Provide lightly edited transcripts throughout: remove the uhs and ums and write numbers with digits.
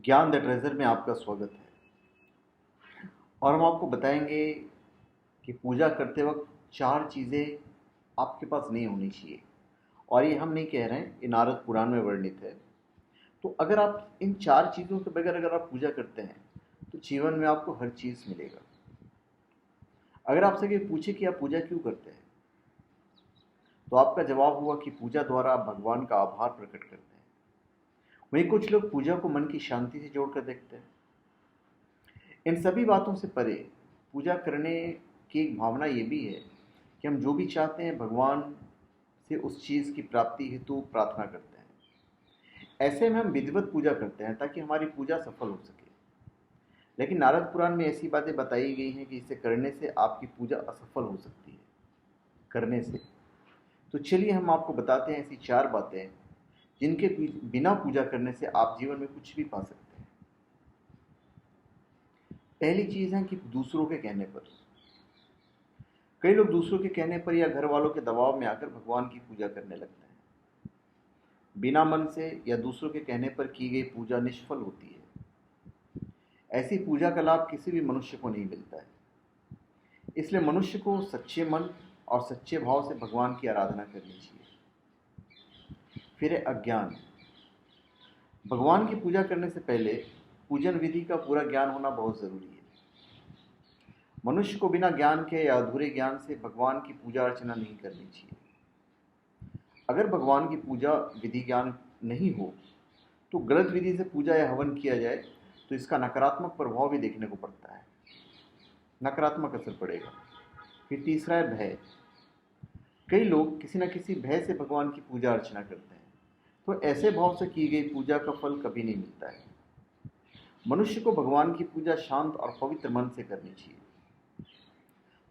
ज्ञान the treasure में आपका स्वागत है। और हम आपको बताएंगे कि पूजा करते वक्त 4 चीज़ें आपके पास नहीं होनी चाहिए। और ये हम नहीं कह रहे हैं, ये नारद पुराण में वर्णित है। तो अगर आप इन 4 चीज़ों के बगैर अगर आप पूजा करते हैं तो जीवन में आपको हर चीज़ मिलेगा। अगर आपसे कोई पूछे कि आप पूजा क्यों करते हैं तो आपका जवाब हुआ कि पूजा द्वारा आप भगवान का आभार प्रकट करते हैं। वहीं कुछ लोग पूजा को मन की शांति से जोड़कर देखते हैं। इन सभी बातों से परे पूजा करने की एक भावना ये भी है कि हम जो भी चाहते हैं भगवान से उस चीज़ की प्राप्ति हेतु प्रार्थना करते हैं। ऐसे में हम विधिवत पूजा करते हैं ताकि हमारी पूजा सफल हो सके। लेकिन नारद पुराण में ऐसी बातें बताई गई हैं कि इसे करने से आपकी पूजा असफल हो सकती है। करने से तो चलिए हम आपको बताते हैं ऐसी 4 बातें जिनके बिना पूजा करने से आप जीवन में कुछ भी पा सकते हैं। पहली चीज़ है कि दूसरों के कहने पर। कई लोग दूसरों के कहने पर या घर वालों के दबाव में आकर भगवान की पूजा करने लगते हैं। बिना मन से या दूसरों के कहने पर की गई पूजा निष्फल होती है। ऐसी पूजा का लाभ किसी भी मनुष्य को नहीं मिलता है। इसलिए मनुष्य को सच्चे मन और सच्चे भाव से भगवान की आराधना करनी चाहिए। फिर है अज्ञान। भगवान की पूजा करने से पहले पूजन विधि का पूरा ज्ञान होना बहुत ज़रूरी है। मनुष्य को बिना ज्ञान के या अधूरे ज्ञान से भगवान की पूजा अर्चना नहीं करनी चाहिए। अगर भगवान की पूजा विधि ज्ञान नहीं हो तो गलत विधि से पूजा या हवन किया जाए तो इसका नकारात्मक प्रभाव भी देखने को पड़ता है, नकारात्मक असर पड़ेगा। फिर तीसरा है भय। कई लोग किसी न किसी भय से भगवान की पूजा अर्चना करते हैं, तो ऐसे भाव से की गई पूजा का फल कभी नहीं मिलता है। मनुष्य को भगवान की पूजा शांत और पवित्र मन से करनी चाहिए।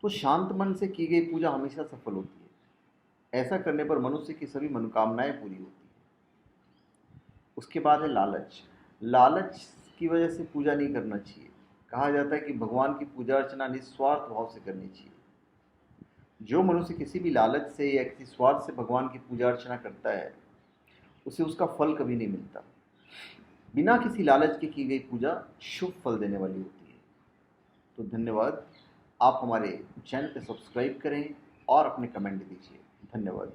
तो शांत मन से की गई पूजा हमेशा सफल होती है। ऐसा करने पर मनुष्य की सभी मनोकामनाएं पूरी होती हैं। उसके बाद है लालच। लालच की वजह से पूजा नहीं करना चाहिए। कहा जाता है कि भगवान की पूजा अर्चना निस्वार्थ भाव से करनी चाहिए। जो मनुष्य किसी भी लालच से या किसी स्वार्थ से भगवान की पूजा अर्चना करता है उसे उसका फल कभी नहीं मिलता। बिना किसी लालच के की गई पूजा शुभ फल देने वाली होती है। तो धन्यवाद। आप हमारे चैनल पर सब्सक्राइब करें और अपने कमेंट दीजिए। धन्यवाद।